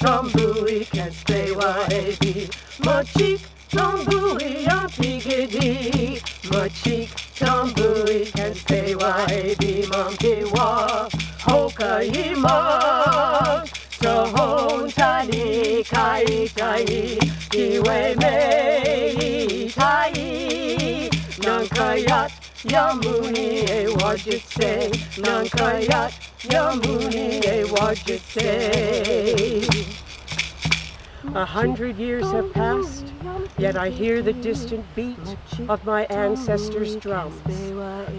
Tambui can stay wahebi. Machik Tambui on Piggy. Machik Tambui can stay wahebi. Mampiwa Hokaima. Tohon Tani Kai Tai. Iwe Mei Tai. Nankayat Yamuni e Wajitse. Nankayat Yamuni e Wajitse. 100 years have passed, yet I hear the distant beat of my ancestors' drums.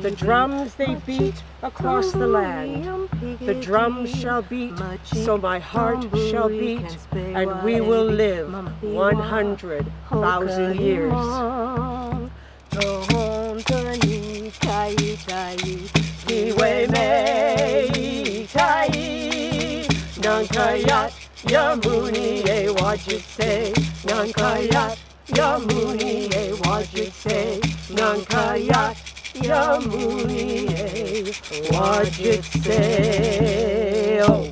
The drums they beat across the land. The drums shall beat, so my heart shall beat, and we will live 100,000 years. Iwe mei tai, nankayat Yamuni e Wajitse, Nankayat Yamuni e Wajitse, Nankayat Yamuni e Wajitse. Oh.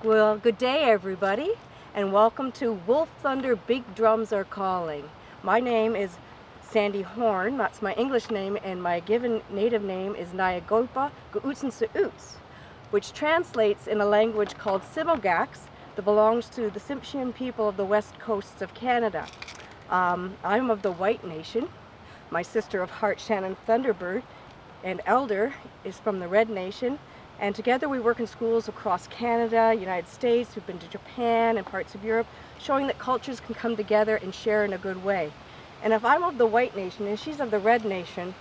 Well, good day everybody, and welcome to Wolf Thunder Big Drums Are Calling. My name is Sandy Horn, that's my English name, and my given native name is Nyagopa Guutsinsuuts, which translates in a language called Simogax that belongs to the Tsimshian people of the west coasts of Canada. I'm of the White Nation. My sister of heart, Shannon Thunderbird, and elder is from the Red Nation, and together we work in schools across Canada, United States, we've been to Japan and parts of Europe, showing that cultures can come together and share in a good way. And if I'm of the White Nation and she's of the Red Nation,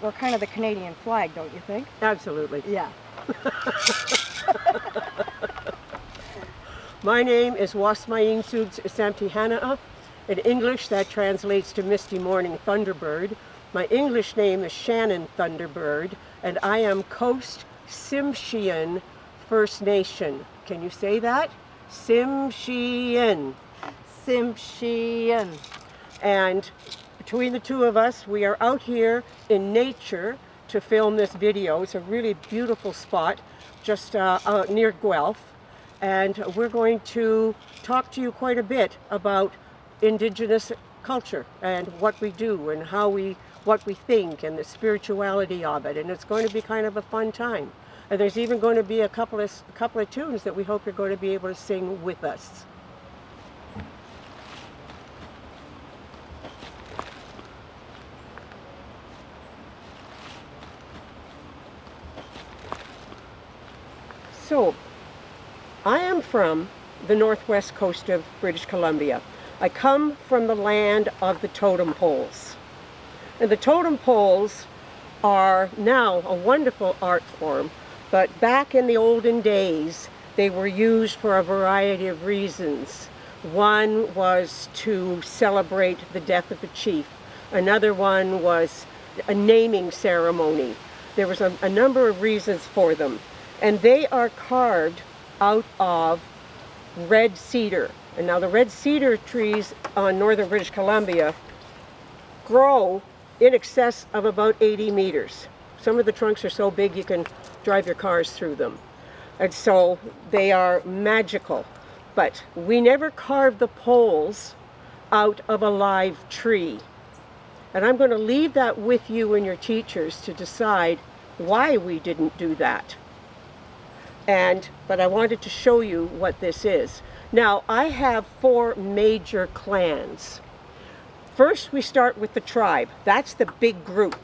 we're kind of the Canadian flag, don't you think? Absolutely. Yeah. My name is Wasmayin Sugs Samtihana'a. In English, that translates to Misty Morning Thunderbird. My English name is Shannon Thunderbird, and I am Coast Tsimshian First Nation. Can you say that? Tsimshian. Tsimshian. And between the two of us, we are out here in nature to film this video. It's a really beautiful spot just near Guelph, and we're going to talk to you quite a bit about Indigenous culture and what we do and what we think and the spirituality of it, and it's going to be kind of a fun time. And there's even going to be a couple of tunes that we hope you're going to be able to sing with us. So, I am from the northwest coast of British Columbia. I come from the land of the totem poles. And the totem poles are now a wonderful art form, but back in the olden days, they were used for a variety of reasons. One was to celebrate the death of a chief. Another one was a naming ceremony. There was a number of reasons for them. And they are carved out of red cedar. And now the red cedar trees on northern British Columbia grow in excess of about 80 meters. Some of the trunks are so big you can drive your cars through them. And so they are magical. But we never carved the poles out of a live tree. And I'm going to leave that with you and your teachers to decide why we didn't do that. But I wanted to show you what this is. Now, I have 4 major clans. First, we start with the tribe. That's the big group.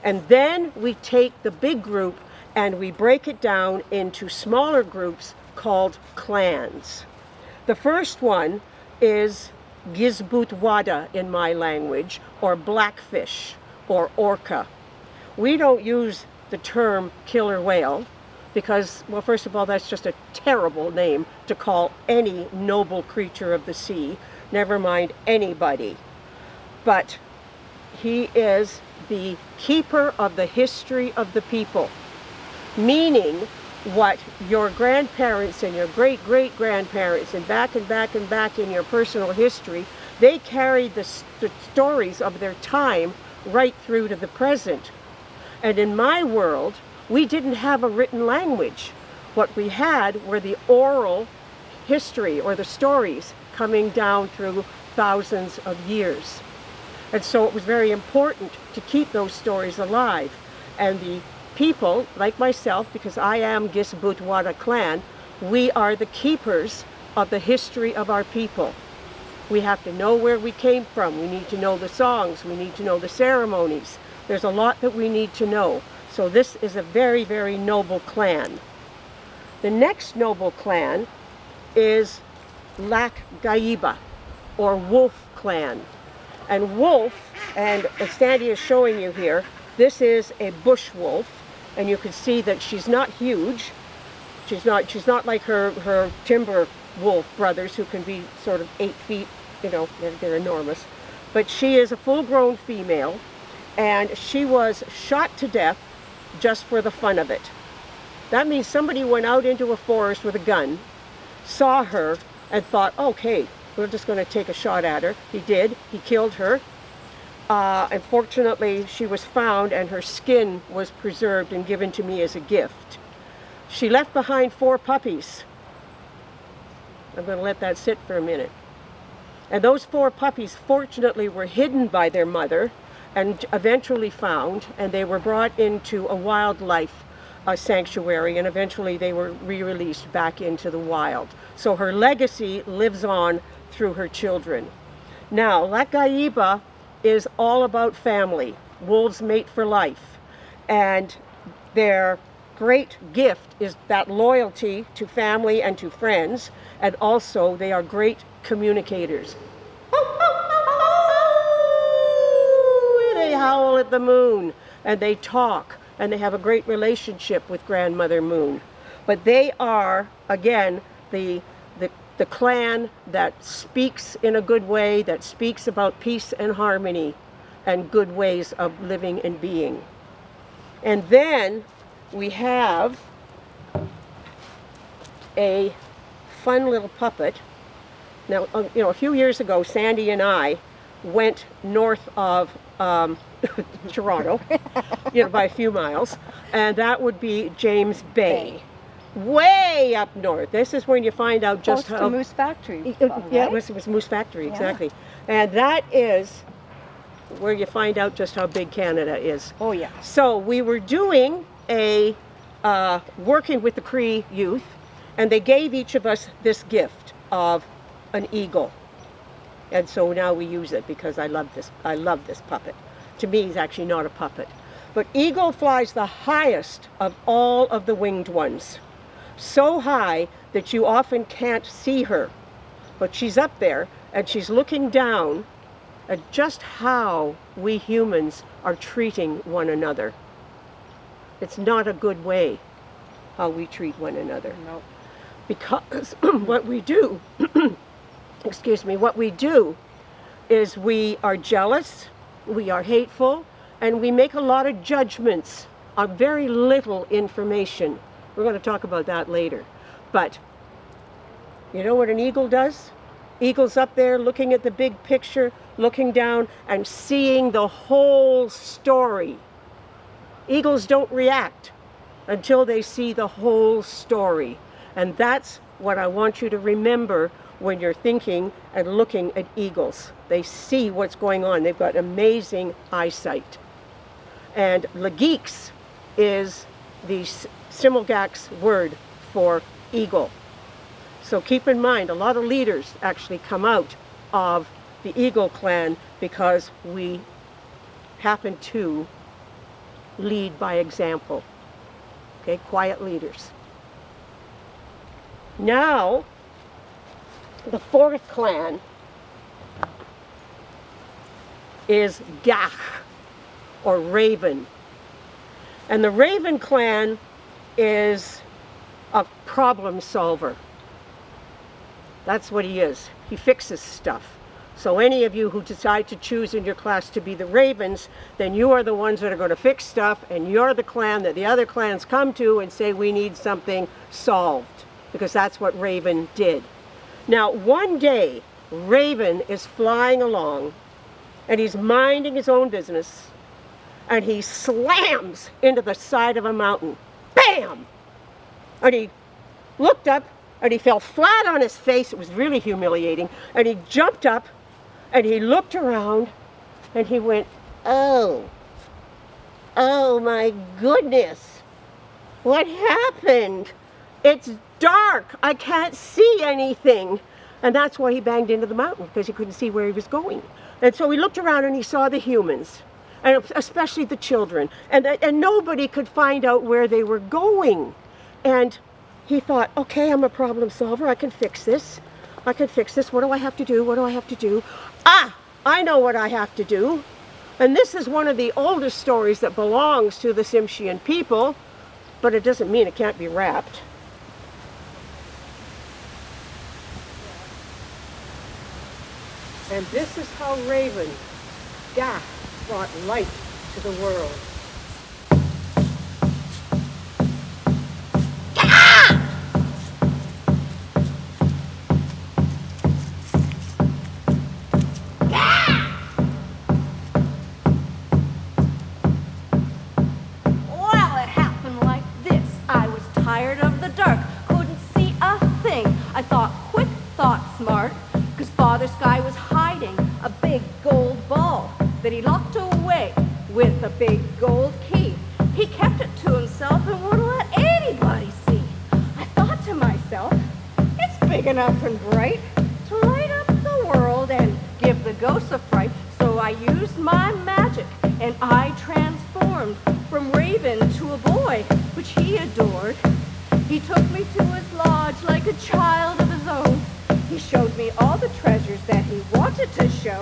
And then we take the big group and we break it down into smaller groups called clans. The first one is Gizbutwada in my language, or blackfish, or orca. We don't use the term killer whale, because, well, first of all, that's just a terrible name to call any noble creature of the sea, never mind anybody. But he is the keeper of the history of the people, meaning what your grandparents and your great-great-grandparents and back and back and back in your personal history, they carried the stories of their time right through to the present. And in my world, we didn't have a written language. What we had were the oral history or the stories coming down through thousands of years. And so it was very important to keep those stories alive. And the people, like myself, because I am Gisbutwada clan, we are the keepers of the history of our people. We have to know where we came from. We need to know the songs. We need to know the ceremonies. There's a lot that we need to know. So this is a very, very noble clan. The next noble clan is Lac Gaiba, or Wolf clan. And wolf, and as Sandy is showing you here, this is a bush wolf, and you can see that she's not huge. She's not like her timber wolf brothers who can be sort of 8 feet, you know, they're enormous. But she is a full-grown female, and she was shot to death just for the fun of it. That means somebody went out into a forest with a gun, saw her, and thought, okay, we're just going to take a shot at her. He did. He killed her. Unfortunately, she was found and her skin was preserved and given to me as a gift. She left behind 4 puppies. I'm going to let that sit for a minute. And those 4 puppies, fortunately, were hidden by their mother and eventually found, and they were brought into a wildlife sanctuary, and eventually they were re-released back into the wild. So her legacy lives on through her children. Now, Lac Gaiba is all about family. Wolves mate for life. And their great gift is that loyalty to family and to friends, and also they are great communicators. They howl at the moon, and they talk, and they have a great relationship with Grandmother Moon. But they are, again, the clan that speaks in a good way, that speaks about peace and harmony and good ways of living and being. And then we have a fun little puppet. Now, you know, a few years ago, Sandy and I went north of Toronto, you know, by a few miles, and that would be James Bay. Way up north. This is when you find out just Close how... to Moose Factory. Yeah, right? it was Moose Factory, exactly. And that is where you find out just how big Canada is. Oh, yeah. So we were doing a, working with the Cree youth, and they gave each of us this gift of an eagle. And so now we use it because I love this puppet. To me, he's actually not a puppet. But eagle flies the highest of all of the winged ones. So high that you often can't see her. But she's up there, and she's looking down at just how we humans are treating one another. It's not a good way how we treat one another. Nope. Because what we do, excuse me, what we do is we are jealous, we are hateful, and we make a lot of judgments on very little information. We're going to talk about that later. But you know what an eagle does? Eagle's up there looking at the big picture, looking down and seeing the whole story. Eagles don't react until they see the whole story. And that's what I want you to remember when you're thinking and looking at eagles. They see what's going on. They've got amazing eyesight. And Legeeks is the Similgak's word for eagle. So keep in mind, a lot of leaders actually come out of the Eagle clan because we happen to lead by example. Okay, quiet leaders. Now, the 4th clan is Gach, or Raven. And the Raven clan is a problem solver. That's what he is. He fixes stuff. So any of you who decide to choose in your class to be the Ravens, then you are the ones that are going to fix stuff, and you're the clan that the other clans come to and say, we need something solved, because that's what Raven did. Now, one day, Raven is flying along, and he's minding his own business, and he slams into the side of a mountain. Bam! And he looked up, and he fell flat on his face. It was really humiliating. And he jumped up, and he looked around, and he went, "Oh, oh my goodness, what happened? It's dark. I can't see anything." And that's why he banged into the mountain, because he couldn't see where he was going. And so he looked around and he saw the humans, and especially the children. And nobody could find out where they were going. And he thought, okay, I'm a problem solver. I can fix this. I can fix this. What do I have to do? What do I have to do? Ah, I know what I have to do. And this is one of the oldest stories that belongs to the Tsimshian people, but it doesn't mean it can't be wrapped. And this is how Raven, Gah, brought light to the world. Well, it happened like this. I was tired of the dark, couldn't see a thing. I thought quick, thought smart, because Father Sky was hiding a big gold ball that he locked away with a big gold key. He kept it to himself and wouldn't let anybody see. I thought to myself, it's big enough and bright to light up the world and give the ghosts a fright. So I used my magic and I transformed from Raven to a boy, which he adored. He took me to his lodge like a child of his own. He showed me all the treasures that he wanted to show,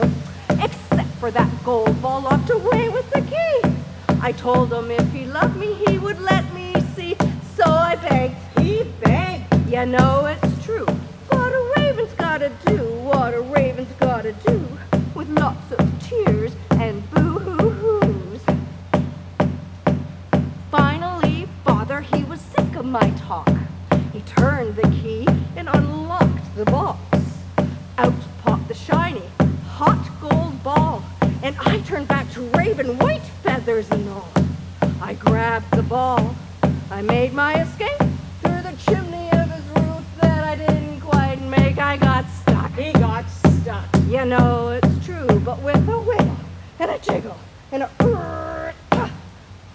except for that gold ball locked away with the key. I told him if he loved me, he would let me see. So I begged, he begged. You know it's true. What a raven's gotta do, what a raven's gotta do, with lots of tears and boo-hoo-hoos. Finally, Father, he was sick of my talk. He turned the key and unlocked the box. Out popped the shiny, hot gold ball, and I turned back to Raven, white feathers and all. I grabbed the ball. I made my escape through the chimney of his roof that I didn't quite make. I got stuck. He got stuck. You know it's true, but with a wiggle and a jiggle and a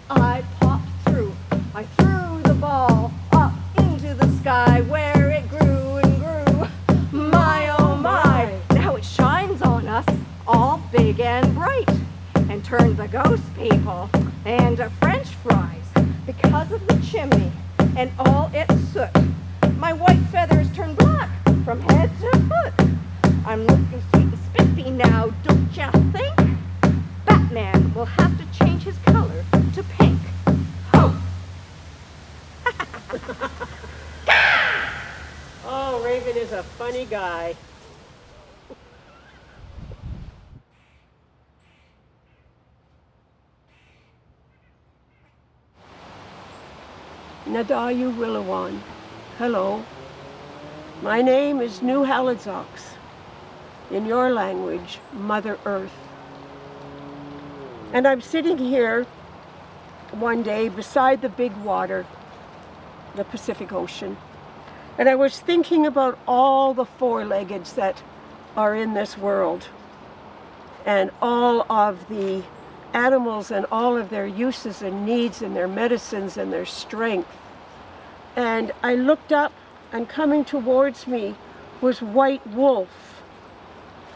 I popped through. I threw the ball up into the sky where it grew and grew. My oh my, now it shines on us all big and bright, and turned the ghost people into French fries because of the chimney and all its soot. My white feathers turned black from head to foot. I'm looking sweet and spiffy now, don't ya think? Batman will have to change his color to pink. Oh! Oh, Raven is a funny guy. Nadayu Willawan. Hello. My name is Nu Halitzox. In your language, Mother Earth. And I'm sitting here one day beside the big water, the Pacific Ocean. And I was thinking about all the four-leggeds that are in this world, and all of the animals and all of their uses and needs and their medicines and their strength. And I looked up, and coming towards me was White Wolf.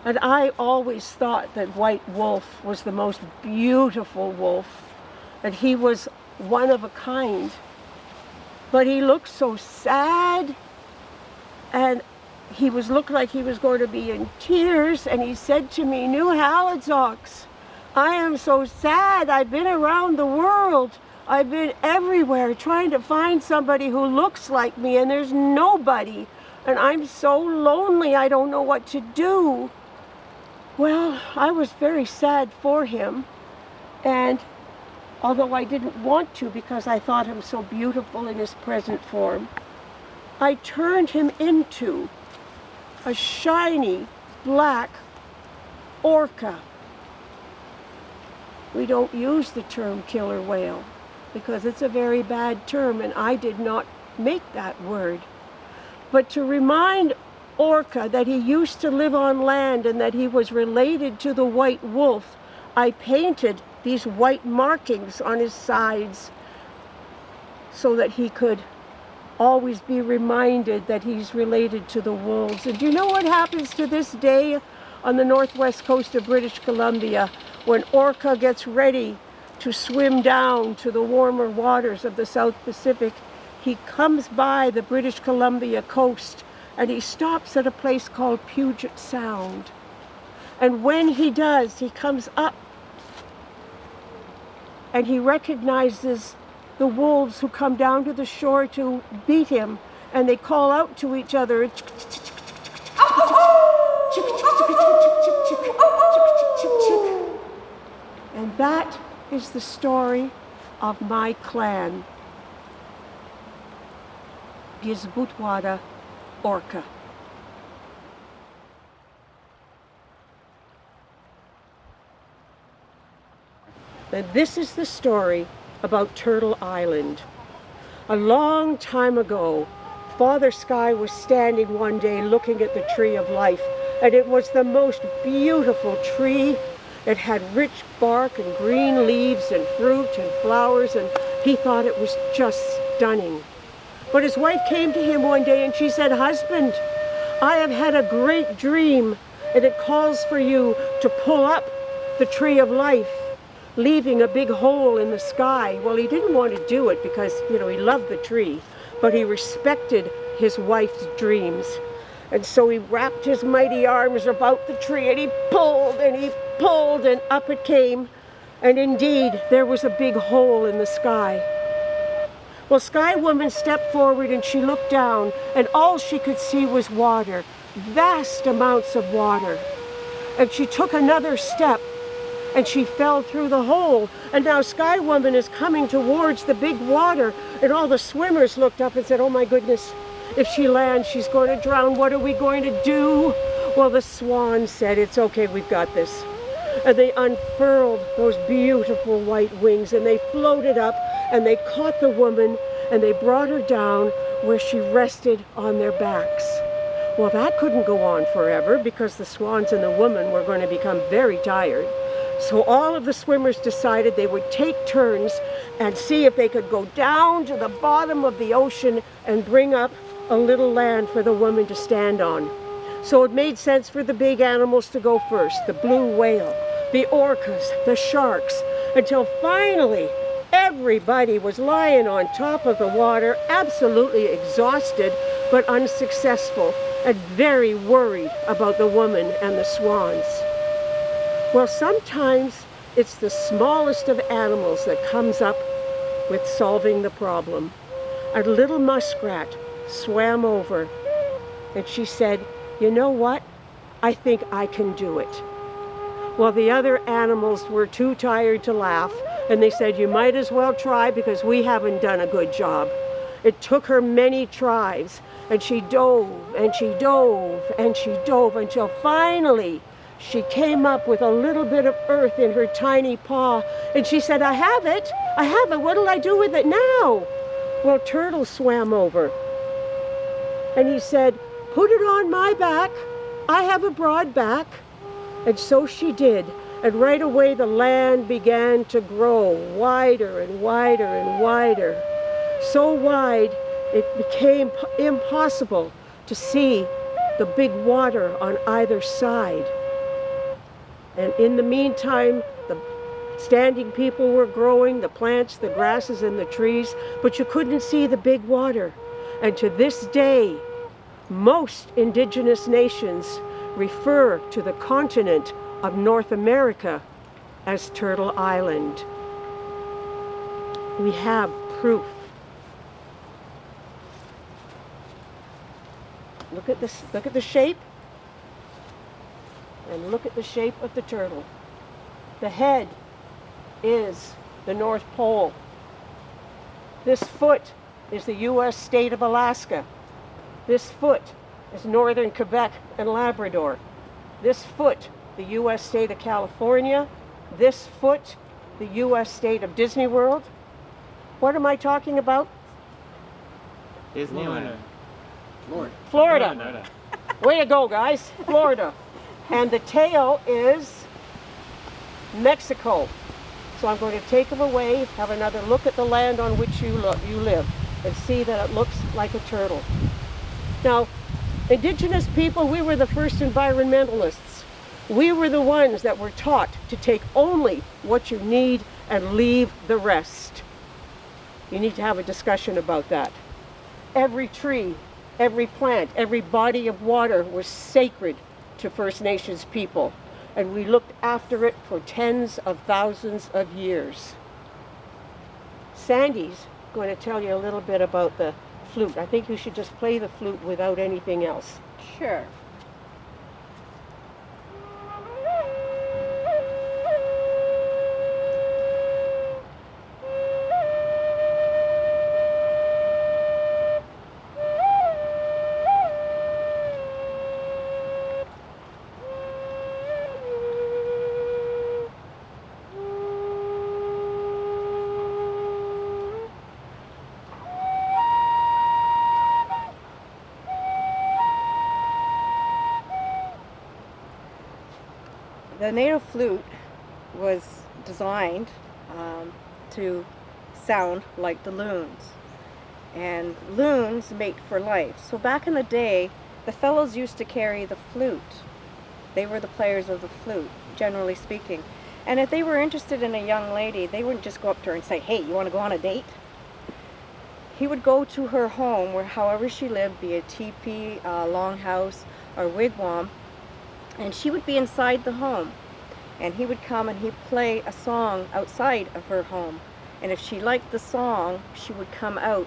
And I always thought that White Wolf was the most beautiful wolf, and he was one of a kind. But he looked so sad, and he looked like he was going to be in tears, and he said to me, Nu Halitzox, I am so sad. I've been around the world. I've been everywhere trying to find somebody who looks like me, and there's nobody. And I'm so lonely, I don't know what to do. Well, I was very sad for him. And although I didn't want to because I thought him so beautiful in his present form, I turned him into a shiny black orca. We don't use the term killer whale because it's a very bad term, and I did not make that word. But to remind Orca that he used to live on land and that he was related to the white wolf, I painted these white markings on his sides so that he could always be reminded that he's related to the wolves. And do you know what happens to this day on the northwest coast of British Columbia when Orca gets ready to swim down to the warmer waters of the South Pacific? He comes by the British Columbia coast and he stops at a place called Puget Sound. And when he does, he comes up and he recognizes the wolves who come down to the shore to beat him, and they call out to each other. And that is the story of my clan, Gizbutwada Orca. And this is the story about Turtle Island. A long time ago, Father Sky was standing one day looking at the tree of life, and it was the most beautiful tree. It had rich bark and green leaves and fruit and flowers, and he thought it was just stunning. But his wife came to him one day and she said, "Husband, I have had a great dream, and it calls for you to pull up the tree of life, leaving a big hole in the sky." Well, he didn't want to do it because, he loved the tree, but he respected his wife's dreams. And so he wrapped his mighty arms about the tree and he pulled and up it came. And indeed, there was a big hole in the sky. Well, Sky Woman stepped forward and she looked down, and all she could see was water, vast amounts of water. And she took another step and she fell through the hole. And now Sky Woman is coming towards the big water, and all the swimmers looked up and said, "Oh my goodness, if she lands, she's going to drown. What are we going to do?" Well, the swan said, "It's okay, we've got this." And they unfurled those beautiful white wings and they floated up and they caught the woman and they brought her down where she rested on their backs. Well, that couldn't go on forever because the swans and the woman were going to become very tired. So all of the swimmers decided they would take turns and see if they could go down to the bottom of the ocean and bring up a little land for the woman to stand on. So it made sense for the big animals to go first, the blue whale, the orcas, the sharks, until finally everybody was lying on top of the water, absolutely exhausted but unsuccessful, and very worried about the woman and the swans. Well, sometimes it's the smallest of animals that comes up with solving the problem. A little muskrat swam over and she said, "You know what? I think I can do it." Well, the other animals were too tired to laugh, and they said, "You might as well try because we haven't done a good job." It took her many tries, and she dove and she dove and she dove until finally she came up with a little bit of earth in her tiny paw, and she said, I have it, what'll I do with it now?" Well, Turtle swam over, and he said, "Put it on my back, I have a broad back." And so she did, and right away the land began to grow wider and wider and wider. So wide, it became impossible to see the big water on either side. And in the meantime, the standing people were growing, the plants, the grasses, and the trees, but you couldn't see the big water. And to this day, most indigenous nations refer to the continent of North America as Turtle Island. We have proof. Look at this, look at the shape, and look at the shape of the turtle. The head is the North Pole. This foot is the U.S. state of Alaska. This foot is northern Quebec and Labrador. This foot, the U.S. state of California. This foot, the U.S. state of Disney World. What am I talking about? Disneyland. Florida. Way to go, guys. Florida. And the tail is Mexico. So I'm going to take them away, have another look at the land on which you live, and see that it looks like a turtle. Now, indigenous people, we were the first environmentalists. We were the ones that were taught to take only what you need and leave the rest. You need to have a discussion about that. Every tree, every plant, every body of water was sacred to First Nations people, and we looked after it for tens of thousands of years. Sandy's going to tell you a little bit about the flute. I think you should just play the flute without anything else. Sure. The native flute was designed to sound like the loons, and loons mate for life. So back in the day, the fellows used to carry the flute. They were the players of the flute, generally speaking. And if they were interested in a young lady, they wouldn't just go up to her and say, "Hey, you want to go on a date?" He would go to her home, where however she lived, be a teepee, longhouse, or wigwam, and she would be inside the home, and he would come and he'd play a song outside of her home, and if she liked the song, she would come out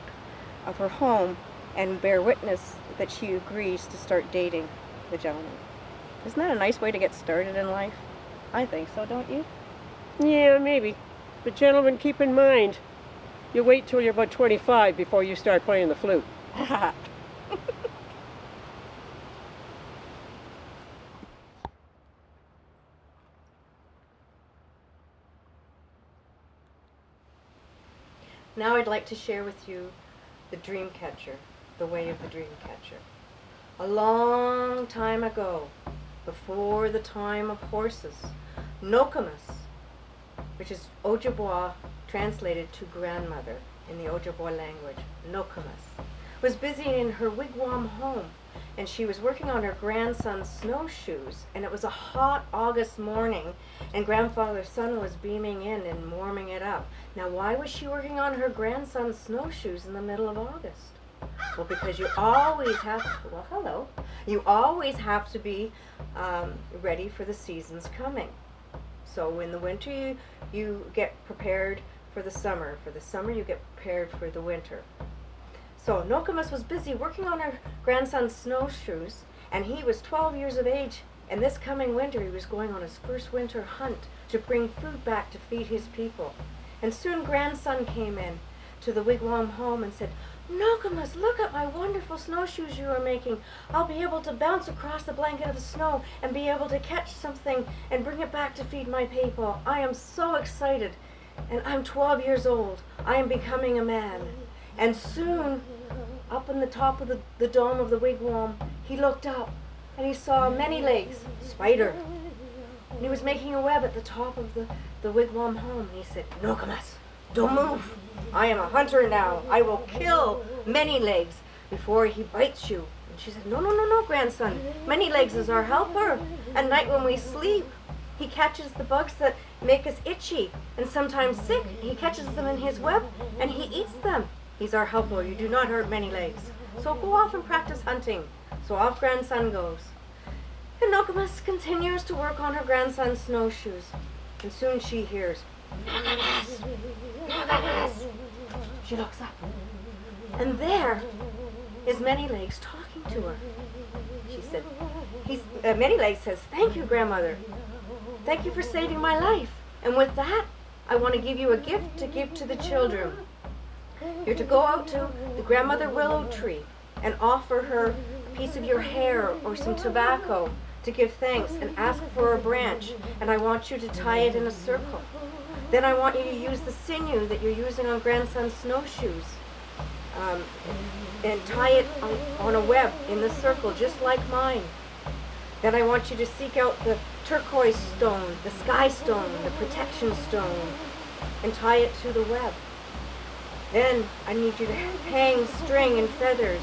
of her home and bear witness that she agrees to start dating the gentleman. Isn't that a nice way to get started in life? I think so, don't you? Yeah, maybe. But gentlemen, keep in mind, you wait till you're about 25 before you start playing the flute. Now I'd like to share with you the dream catcher, the way of the dream catcher. A long time ago, before the time of horses, Nokomis, which is Ojibwa translated to grandmother in the Ojibwa language, Nokomis, was busy in her wigwam home, and she was working on her grandson's snowshoes, and it was a hot August morning, and grandfather's sun was beaming in and warming it up. Now, why was she working on her grandson's snowshoes in the middle of August? Well, because you always have to be ready for the seasons coming. So in the winter, you get prepared for the summer. For the summer, you get prepared for the winter. So Nokomis was busy working on her grandson's snowshoes, and he was 12 years of age, and this coming winter he was going on his first winter hunt to bring food back to feed his people. And soon grandson came in to the wigwam home and said, "Nokomis, look at my wonderful snowshoes you are making. I'll be able to bounce across the blanket of snow and be able to catch something and bring it back to feed my people. I am so excited, and I'm 12 years old. I am becoming a man." And soon, up in the top of the dome of the wigwam, he looked up and he saw Many Legs, Spider. And he was making a web at the top of the wigwam home. And he said, "Nokomis, don't move. I am a hunter now. I will kill Many Legs before he bites you." And she said, No, grandson. Many Legs is our helper. At night when we sleep, he catches the bugs that make us itchy and sometimes sick. He catches them in his web and he eats them. He's our helper. You do not hurt Many Legs. So go off and practice hunting. So off grandson goes. And Nokomis continues to work on her grandson's snowshoes. And soon she hears, "Nokomis! Nokomis!" She looks up. And there is Many Legs talking to her. She said, Many Legs says, "Thank you, grandmother. Thank you for saving my life. And with that, I want to give you a gift to give to the children. You're to go out to the grandmother willow tree and offer her a piece of your hair or some tobacco to give thanks and ask for a branch, and I want you to tie it in a circle. Then I want you to use the sinew that you're using on grandson's snowshoes, um, and tie it on a web in the circle just like mine. Then I want you to seek out the turquoise stone, the sky stone, the protection stone, and tie it to the web. Then I need you to hang string and feathers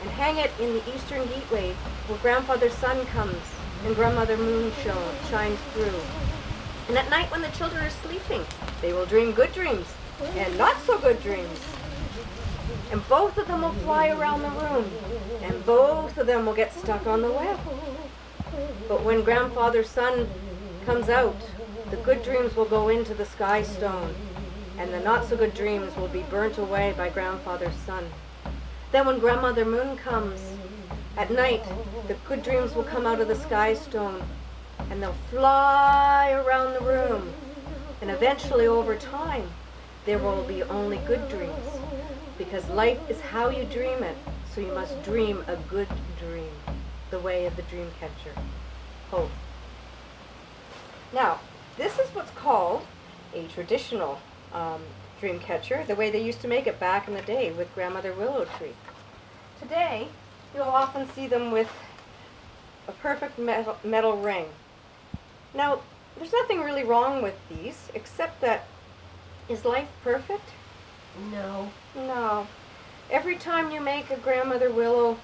and hang it in the eastern heat wave where Grandfather Sun comes and Grandmother Moon shines through. And at night when the children are sleeping, they will dream good dreams and not so good dreams. And both of them will fly around the room, and both of them will get stuck on the web. But when Grandfather Sun comes out, the good dreams will go into the sky stone, and the not so good dreams will be burnt away by Grandfather Sun. Then when Grandmother Moon comes, at night, the good dreams will come out of the sky stone, and they'll fly around the room. And eventually, over time, there will be only good dreams. Because life is how you dream it, so you must dream a good dream, the way of the dream catcher. Hope. Now, this is what's called a traditional dream catcher, the way they used to make it back in the day with Grandmother Willow Tree. Today, you'll often see them with a perfect metal ring. Now, there's nothing really wrong with these, except that, is life perfect? No. No. Every time you make a Grandmother Willow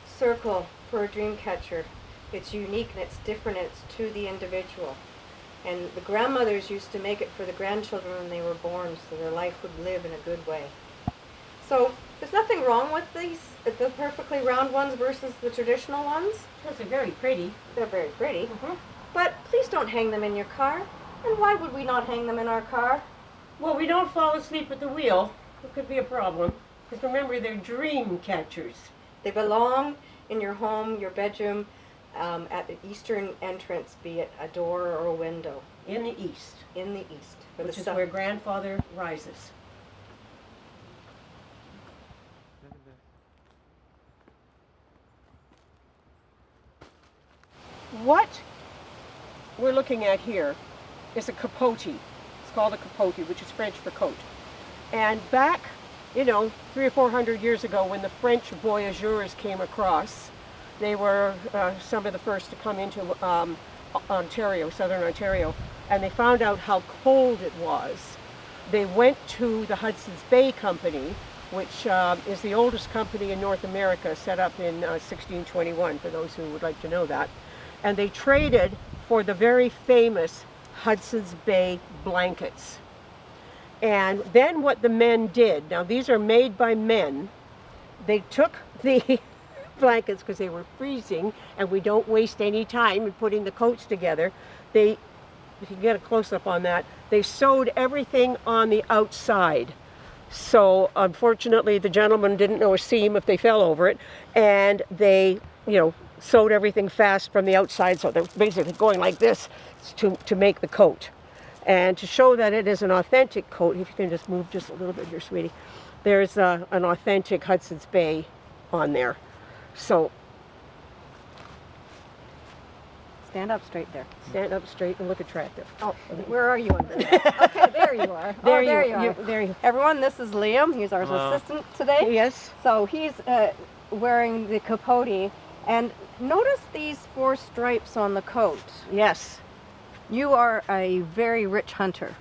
circle for a dream catcher, it's unique and it's different and it's to the individual. And the grandmothers used to make it for the grandchildren when they were born so their life would live in a good way. So there's nothing wrong with these, the perfectly round ones versus the traditional ones. Those are very pretty. They're very pretty. Mm-hmm. But please don't hang them in your car. And why would we not hang them in our car? Well, we don't fall asleep at the wheel. It could be a problem. Because remember, they're dream catchers. They belong in your home, your bedroom, at the eastern entrance, be it a door or a window. In the east. In the east. Which is where Grandfather rises. What we're looking at here is a capote. It's called a capote, which is French for coat. And back, 300 or 400 years ago, when the French voyageurs came across, they were some of the first to come into Ontario, southern Ontario, and they found out how cold it was. They went to the Hudson's Bay Company, which is the oldest company in North America, set up in 1621, for those who would like to know that. And they traded for the very famous Hudson's Bay blankets. And then what the men did, now these are made by men, they took the blankets because they were freezing and we don't waste any time in putting the coats together. If you get a close-up on that, they sewed everything on the outside. So unfortunately the gentleman didn't know a seam if they fell over it, and they, sewed everything fast from the outside, so they're basically going like this to make the coat. And to show that it is an authentic coat, if you can just move just a little bit here, sweetie, there's an authentic Hudson's Bay on there. So stand up straight there. Stand up straight and look attractive. Oh, where are you under that? Okay, there you are. There you are. There you. Everyone, this is Liam. He's our assistant today. Yes. So he's wearing the capote, and notice these 4 stripes on the coat. Yes. You are a very rich hunter.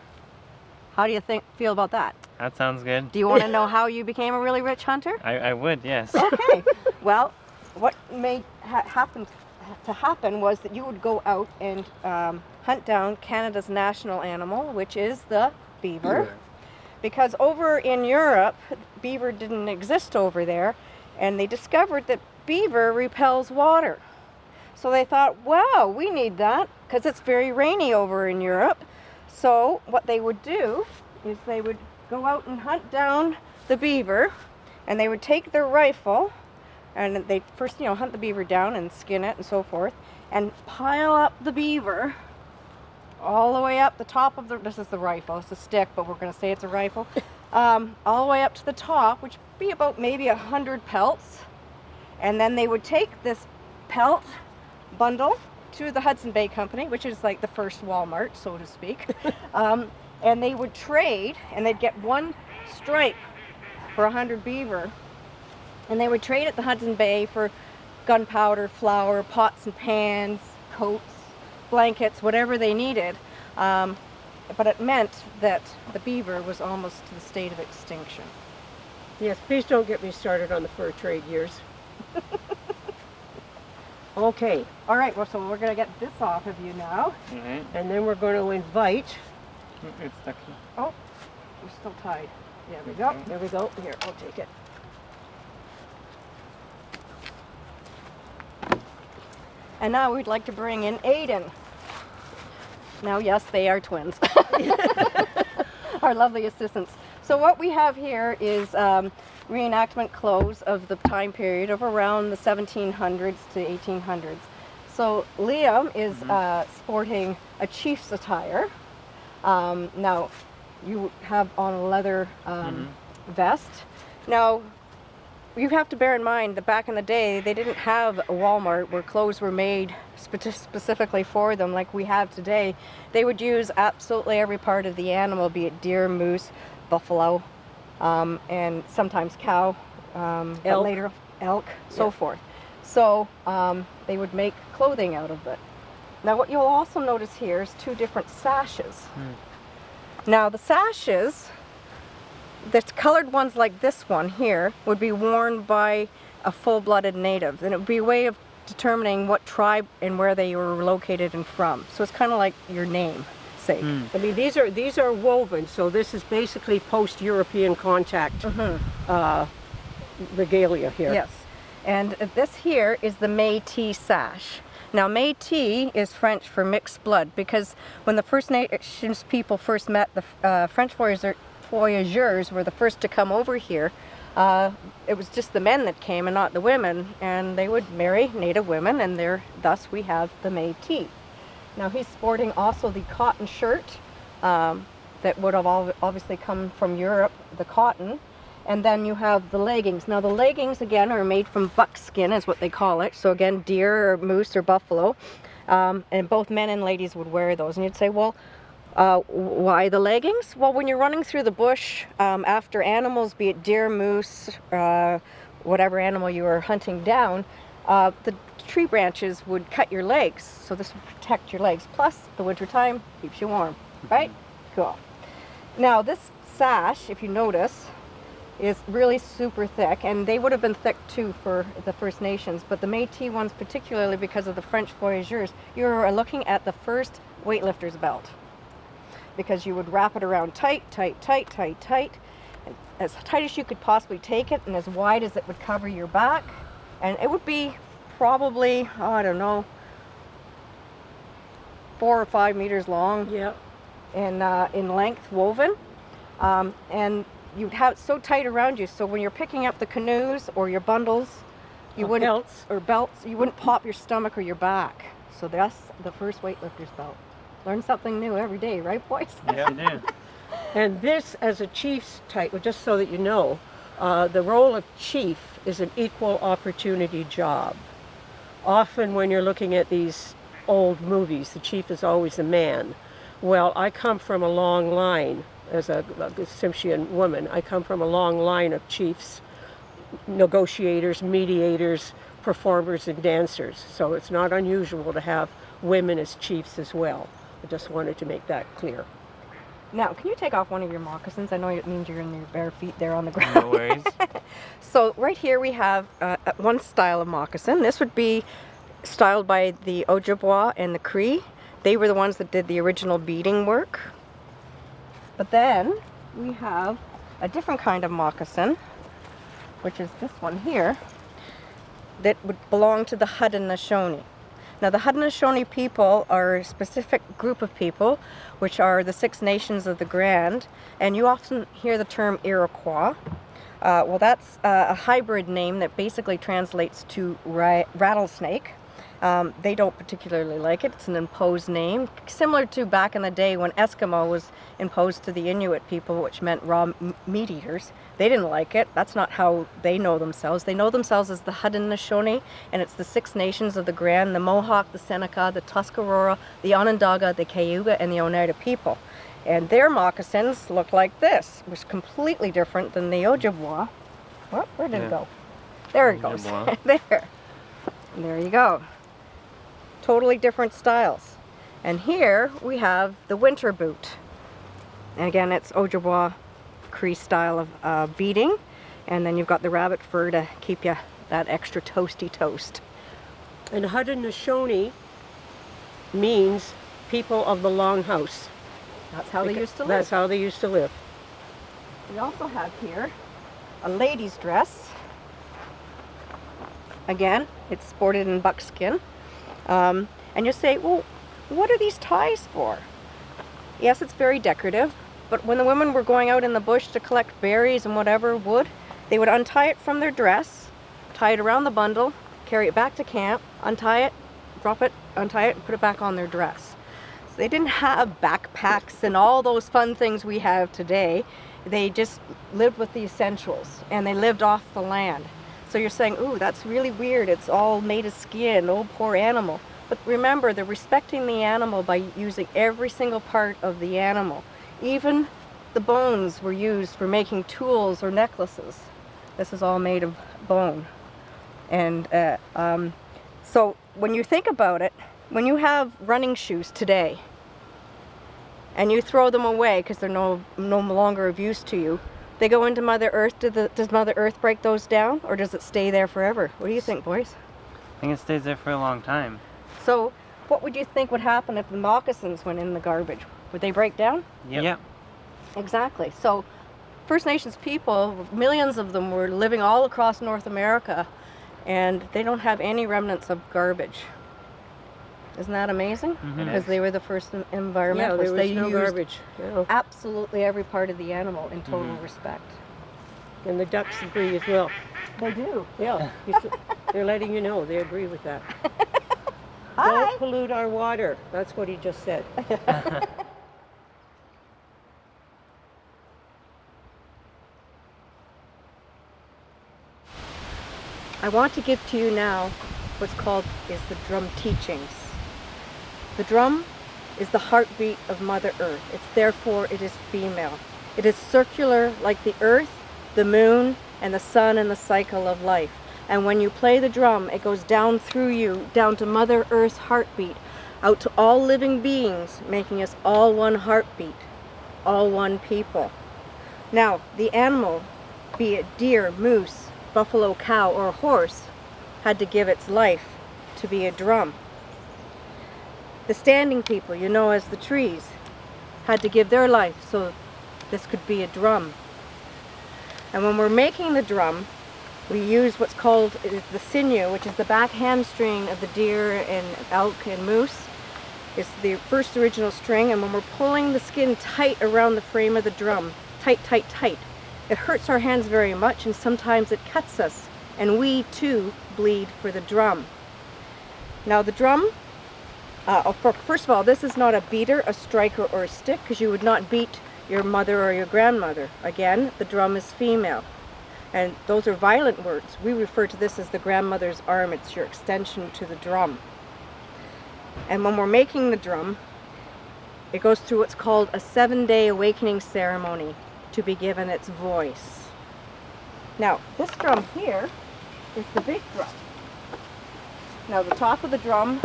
How do you feel about that? That sounds good. Do you want to know how you became a really rich hunter? I would, yes. Okay. Well, what made happen was that you would go out and hunt down Canada's national animal, which is the beaver. Because over in Europe, beaver didn't exist over there, and they discovered that beaver repels water. So they thought, wow, we need that because it's very rainy over in Europe. So what they would do is they would go out and hunt down the beaver, and they would take their rifle, and they first, hunt the beaver down and skin it and so forth, and pile up the beaver all the way up the top of this is the rifle, it's a stick, but we're going to say it's a rifle, all the way up to the top, which would be about maybe 100 pelts. And then they would take this pelt bundle to the Hudson Bay Company, which is like the first Walmart, so to speak. And they would trade, and they'd get 1 stripe for 100 beaver. And they would trade at the Hudson Bay for gunpowder, flour, pots and pans, coats, blankets, whatever they needed. But it meant that the beaver was almost to the state of extinction. Yes, please don't get me started on the fur trade years. Okay, All right, well, so we're going to get this off of you now. Okay. and then we're going to invite. It's stuck. Oh, you're still tied. There we go. There we go. Here, I'll take it. And now we'd like to bring in Aiden. Now, yes, they are twins. Our lovely assistants. So what we have here is reenactment clothes of the time period of around the 1700s to 1800s. So Liam is sporting a chief's attire. Now, you have on a leather vest. Now, you have to bear in mind that back in the day, they didn't have a Walmart where clothes were made specifically for them like we have today. They would use absolutely every part of the animal, be it deer, moose, buffalo, and sometimes cow, but Elk. later elk, so forth. So they would make clothing out of it. Now what you'll also notice here is two different sashes. Now the sashes, the colored ones like this one here, would be worn by a full-blooded native, and it would be a way of determining what tribe and where they were located and from. So it's kind of like your name sake. I mean, these are woven, so this is basically post-European contact regalia here. Yes, and this here is the Métis sash. Now Métis is French for mixed blood, because when the First Nations people first met, the French voyageurs were the first to come over here. It was just the men that came and not the women, and they would marry native women, and thus we have the Métis. Now he's sporting also the cotton shirt that would have obviously come from Europe, the cotton, and then you have the leggings. Now the leggings again are made from buckskin, is what they call it. So again, deer or moose or buffalo, and both men and ladies would wear those. And you'd say, well, why the leggings? Well, when you're running through the bush after animals, be it deer, moose, whatever animal you were hunting down, the tree branches would cut your legs, so this would protect your legs. Plus, the wintertime keeps you warm, right? Cool. Now, this sash, if you notice, is really super thick, and they would have been thick too for the First Nations, but the Métis ones particularly because of the French voyageurs. You're looking at the first weightlifter's belt, because you would wrap it around tight, tight, tight, tight, tight, and as tight as you could possibly take it, and as wide as it would cover your back. And it would be probably, I don't know, 4 or 5 meters long. Yeah. And in length, woven. And you'd have it so tight around you, so when you're picking up the canoes or your bundles, you wouldn't, belts. or belts, you wouldn't pop your stomach or your back. So that's the first weightlifter's belt. Learn something new every day, right, boys? Yeah, you do. And this, as a chief's title, just so that you know, the role of chief is an equal opportunity job. Often when you're looking at these old movies, the chief is always a man. Well, I come from a long line, as a Tsimshian woman, I come from a long line of chiefs, negotiators, mediators, performers, and dancers. So it's not unusual to have women as chiefs as well. I just wanted to make that clear. Now, can you take off one of your moccasins? I know it means you're in your bare feet there on the ground. No worries. So right here we have one style of moccasin. This would be styled by the Ojibwa and the Cree. They were the ones that did the original beading work. But then we have a different kind of moccasin, which is this one here, that would belong to the Haudenosaunee. Now the Haudenosaunee people are a specific group of people, which are the Six Nations of the Grand, and you often hear the term Iroquois. Well, that's a hybrid name that basically translates to rattlesnake. They don't particularly like it. It's an imposed name, similar to back in the day when Eskimo was imposed to the Inuit people, which meant raw meat eaters. They didn't like it. That's not how they know themselves. They know themselves as the Haudenosaunee, and it's the Six Nations of the Grand, the Mohawk, the Seneca, the Tuscarora, the Onondaga, the Cayuga, and the Oneida people. And their moccasins look like this, which is completely different than the Ojibwa. Where did it Yeah. go? There it goes. Ojibwa. There you go. Totally different styles. And here we have the winter boot. And again, it's Ojibwa Cree style of beading. And then you've got the rabbit fur to keep you that extra toasty toast. And Haudenosaunee means people of the long house. That's how they used to live. That's how they used to live. We also have here a lady's dress. Again, it's sported in buckskin. And you say, well, what are these ties for? Yes, it's very decorative, but when the women were going out in the bush to collect berries and whatever wood, they would untie it from their dress, tie it around the bundle, carry it back to camp, untie it, drop it, untie it, and put it back on their dress. So they didn't have backpacks and all those fun things we have today. They just lived with the essentials, and they lived off the land. So you're saying, ooh, that's really weird. It's all made of skin, oh, poor animal. But remember, they're respecting the animal by using every single part of the animal. Even the bones were used for making tools or necklaces. This is all made of bone. And so when you think about it, when you have running shoes today, and you throw them away because they're no longer of use to you, they go into Mother Earth. Does Mother Earth break those down, or does it stay there forever? What do you think, boys? I think it stays there for a long time. So what would you think would happen if the moccasins went in the garbage? Would they break down? Yep. Exactly. So First Nations people, millions of them, were living all across North America, and they don't have any remnants of garbage. Isn't that amazing? Mhm. Because they were the first Yeah, environmentalists. there was They no used garbage. Yeah. absolutely every part of the animal in total Mhm. respect. And the ducks agree as well. They do. Yeah, they're letting you know they agree with that. Hi. Don't pollute our water. That's what he just said. I want to give to you now what's called the drum teachings. The drum is the heartbeat of Mother Earth. It's therefore it is female. It is circular like the earth, the moon, and the sun and the cycle of life. And when you play the drum, it goes down through you, down to Mother Earth's heartbeat, out to all living beings, making us all one heartbeat, all one people. Now, the animal, be it deer, moose, buffalo, cow, or horse, had to give its life to be a drum. The standing people, you know as the trees, had to give their life so this could be a drum. And when we're making the drum, we use what's called the sinew, which is the back hamstring of the deer and elk and moose. It's the first original string, and when we're pulling the skin tight around the frame of the drum, tight, tight, tight, it hurts our hands very much, and sometimes it cuts us, and we too bleed for the drum. Now the drum, first of all, this is not a beater, a striker, or a stick, because you would not beat your mother or your grandmother. Again, the drum is female. And those are violent words. We refer to this as the grandmother's arm. It's your extension to the drum. And when we're making the drum, it goes through what's called a 7-day awakening ceremony to be given its voice. Now, this drum here is the big drum. Now, the top of the drum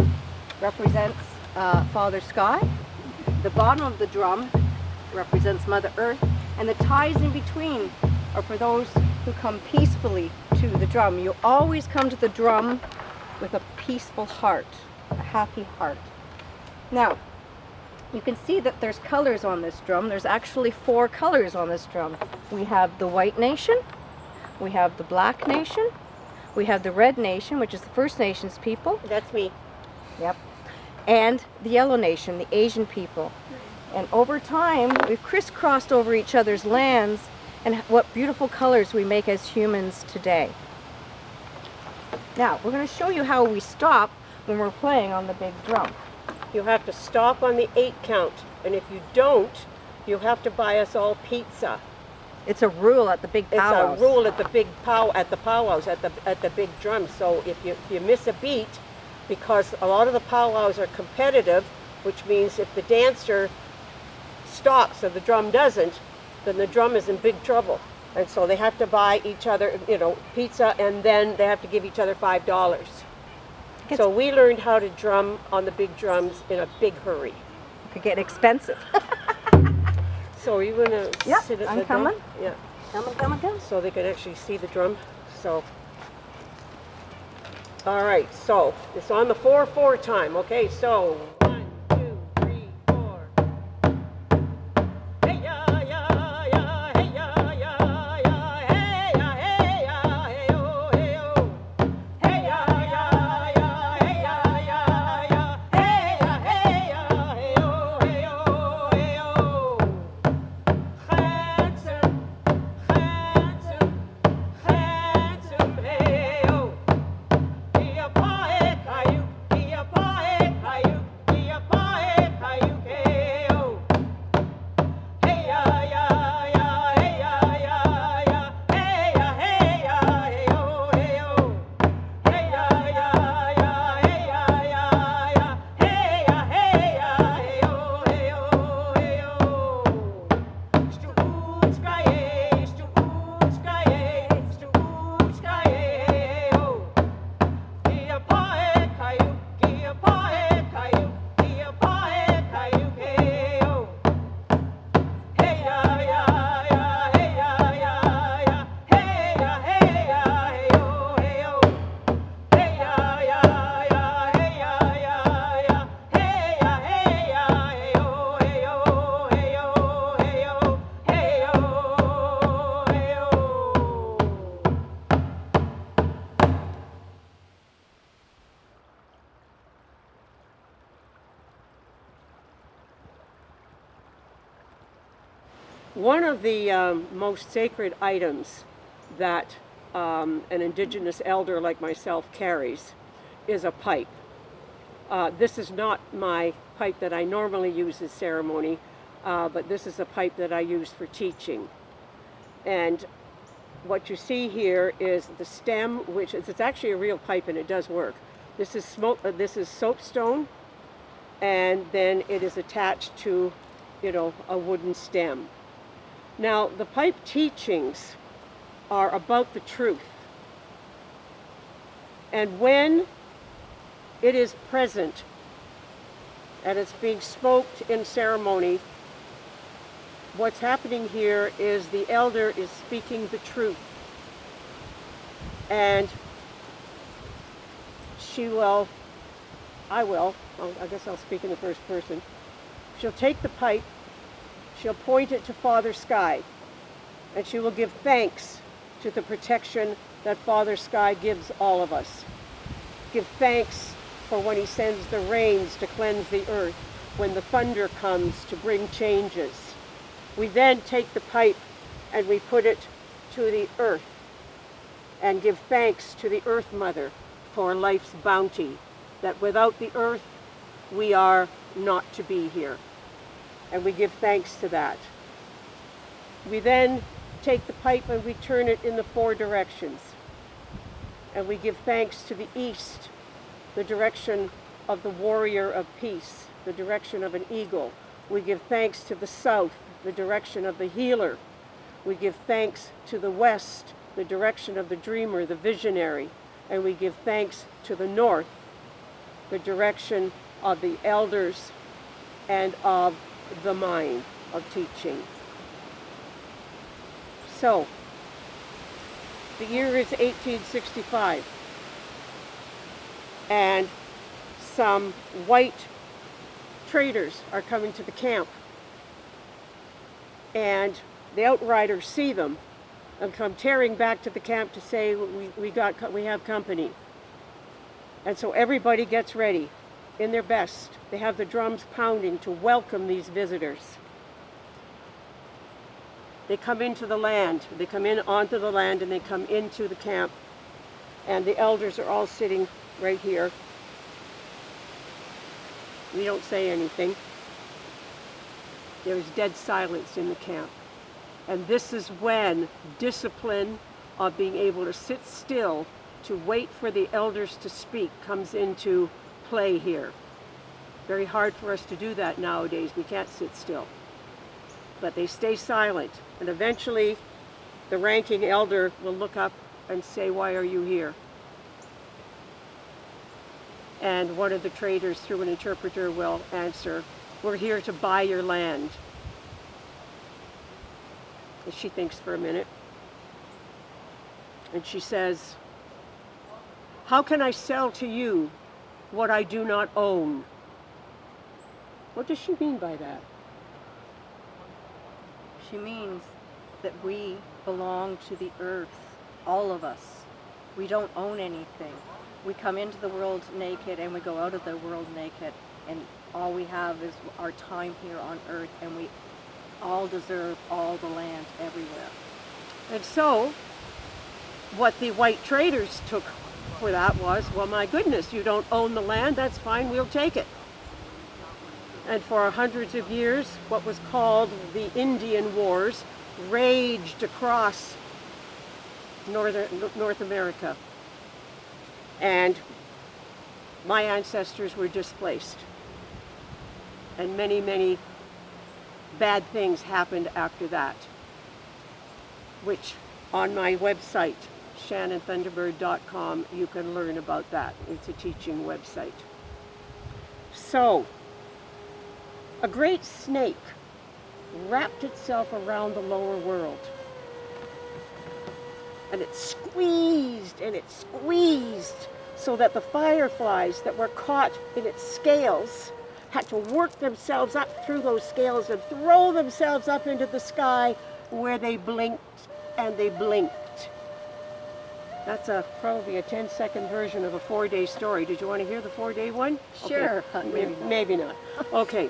represents Father Sky. The bottom of the drum represents Mother Earth. And the ties in between are for those who come peacefully to the drum. You always come to the drum with a peaceful heart, a happy heart. Now, you can see that there's colors on this drum. There's actually 4 colors on this drum. We have the White Nation, we have the Black Nation, we have the Red Nation, which is the First Nations people. That's me. Yep. And the Yellow Nation, the Asian people. And over time, we've crisscrossed over each other's lands, and what beautiful colors we make as humans today. Now, we're going to show you how we stop when we're playing on the big drum. You have to stop on the 8 count, and if you don't, you have to buy us all pizza. It's a rule at the big powwows. It's a rule at the big powwows at the big drum. So if you miss a beat, because a lot of the powwows are competitive, which means if the dancer stops and the drum doesn't, then the drum is in big trouble. And so they have to buy each other, pizza, and then they have to give each other $5. So we learned how to drum on the big drums in a big hurry. It could get expensive. So are you going to Yep, sit at I'm the drum? coming. Yeah. Come. So they can actually see the drum. So, all right. So it's on the 4/4 time. Okay. So 1, 2, 3, 4. Hey ya ya ya, hey ya ya ya, hey ya hey ya, hey oh hey oh. Hey ya ya ya, hey ya ya ya, hey ya hey ya, hey oh hey oh hey oh. Handsome, handsome, handsome, hey oh. Be a pae caillou, be a pae caillou, be a pae caillou, hey oh. Hey ya ya ya, hey ya ya ya, hey ya hey ya, hey oh hey oh. Hey ya ya ya, hey ya ya ya, hey ya hey ya, hey oh hey oh hey oh. Stuutskaye, stuutskaye, stuutskaye, hey oh. Gia pae caillou, gia pae caillou, gia pae caillou, hey oh. Hey ya ya ya, hey ya ya ya, hey ya hey ya, hey oh hey oh. Hey ya ya ya, hey ya ya ya, hey ya hey ya, hey oh hey oh hey oh hey oh hey oh hey oh. One of the most sacred items that an Indigenous elder like myself carries is a pipe. This is not my pipe that I normally use in ceremony, but this is a pipe that I use for teaching. And what you see here is the stem, which it's actually a real pipe and it does work. This is soapstone, and then it is attached to, a wooden stem. Now, the pipe teachings are about the truth. And when it is present and it's being smoked in ceremony, what's happening here is the elder is speaking the truth. And I guess I'll speak in the first person. She'll take the pipe, she'll point it to Father Sky, and she will give thanks to the protection that Father Sky gives all of us. Give thanks for when he sends the rains to cleanse the earth, when the thunder comes to bring changes. We then take the pipe and we put it to the earth and give thanks to the Earth Mother for life's bounty, that without the earth we are not to be here. And we give thanks to that. We then take the pipe and we turn it in the 4 directions. And we give thanks to the east, the direction of the warrior of peace, the direction of an eagle. We give thanks to the south, the direction of the healer. We give thanks to the west, the direction of the dreamer, the visionary. And we give thanks to the north, the direction of the elders and of the mind of teaching. So, the year is 1865, and some white traders are coming to the camp, and the outriders see them and come tearing back to the camp to say, we have company. And so everybody gets ready in their best. They have the drums pounding to welcome these visitors. They come into the land. They come in onto the land and they come into the camp. And the elders are all sitting right here. We don't say anything. There is dead silence in the camp. And this is when discipline of being able to sit still to wait for the elders to speak comes into play here. Very hard for us to do that nowadays. We can't sit still. but they stay silent. And eventually, the ranking elder will look up and say, "Why are you here?" And one of the traders, through an interpreter, will answer, "We're here to buy your land." And she thinks for a minute. And she says, "How can I sell to you what I do not own?" What does she mean by that? She means that we belong to the earth, all of us. We don't own anything. We come into the world naked and we go out of the world naked, and all we have is our time here on earth, and we all deserve all the land everywhere. And so, what the white traders took for that was, well, my goodness, you don't own the land, that's fine, we'll take it. And for hundreds of years, what was called the Indian Wars raged across North America. And my ancestors were displaced. And many, many bad things happened after that, which on my website, shannonthunderbird.com, you can learn about that. It's a teaching website. So, a great snake wrapped itself around the lower world. And it squeezed and it squeezed so that the fireflies that were caught in its scales had to work themselves up through those scales and throw themselves up into the sky, where they blinked and they blinked. That's probably a 10-second version of a 4-day story. Did you want to hear the 4-day one? Sure. Okay. Maybe not. Okay.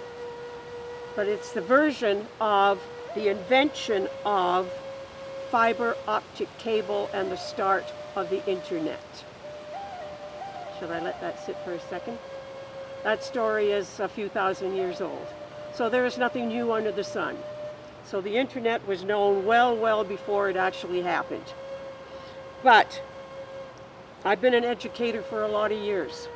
But it's the version of the invention of fiber optic cable and the start of the internet. Should I let that sit for a second? That story is a few thousand years old. So there is nothing new under the sun. So the internet was known well before it actually happened. But I've been an educator for a lot of years.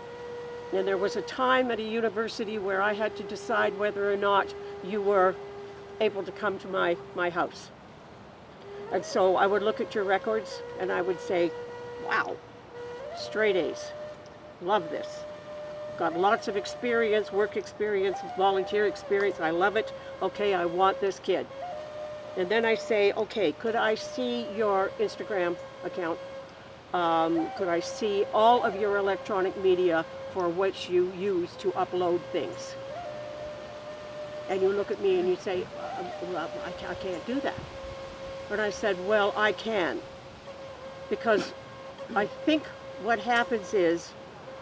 And there was a time at a university where I had to decide whether or not you were able to come to my house. And so I would look at your records and I would say, wow, straight A's, love this. Got lots of experience, work experience, volunteer experience, I love it. Okay, I want this kid. And then I say, okay, could I see your Instagram account? Could I see all of your electronic media for which you use to upload things? And you look at me and you say, I can't do that. And I said, well, I can. Because I think what happens is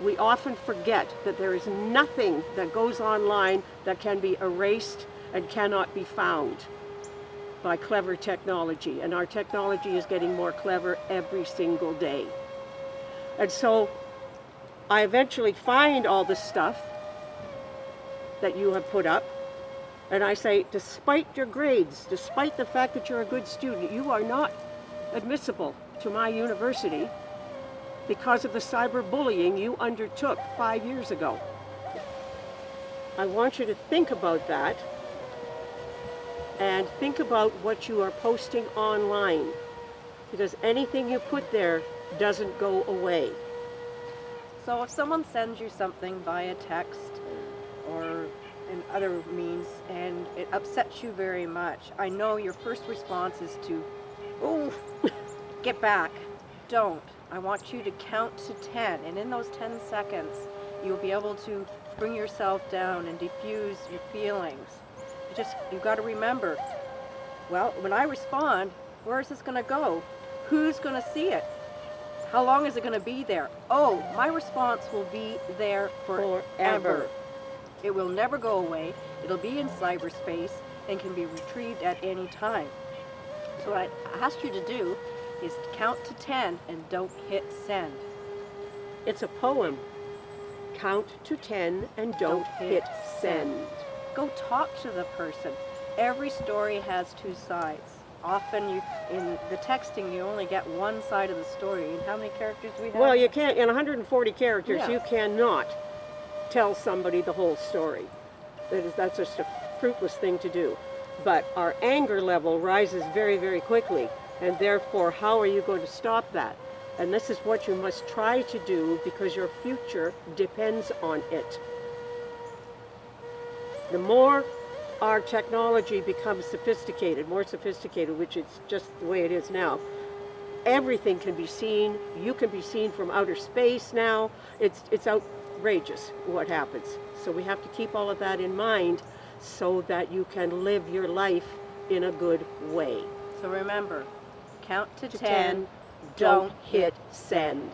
we often forget that there is nothing that goes online that can be erased and cannot be found by clever technology. And our technology is getting more clever every single day. And so I eventually find all the stuff that you have put up. And I say, despite your grades, despite the fact that you're a good student, you are not admissible to my university because of the cyberbullying you undertook 5 years ago. I want you to think about that and think about what you are posting online, because anything you put there doesn't go away. So if someone sends you something via text or in other means and it upsets you very much, I know your first response is to, oh, get back. Don't. I want you to count to 10, and in those 10 seconds you'll be able to bring yourself down and diffuse your feelings. You've got to remember, well, when I respond, where is this going to go? Who's going to see it? How long is it going to be there? Oh, my response will be there forever. It will never go away. It'll be in cyberspace and can be retrieved at any time. So what I asked you to do is to count to 10 and don't hit send. It's a poem. Count to 10 and don't hit send. Go talk to the person. Every story has two sides. Often in the texting you only get one side of the story. And how many characters do we have? Well, you can't, in 140 characters, Yeah. you cannot tell somebody the whole story. That's just a fruitless thing to do. but our anger level rises very, very quickly. And therefore, how are you going to stop that? And this is what you must try to do because your future depends on it. The more our technology becomes sophisticated, more sophisticated, which is just the way it is now, everything can be seen. You can be seen from outer space now. It's outrageous what happens. So we have to keep all of that in mind so that you can live your life in a good way. So remember, count to 10, 10, don't hit send.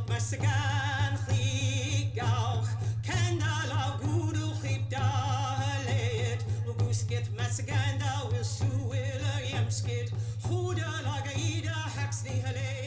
Masagan Khigauch, Kandala Guru Khibdalet, Luguskit Masaganda will sue William Skit, Huda Lagaida Haxley Hale.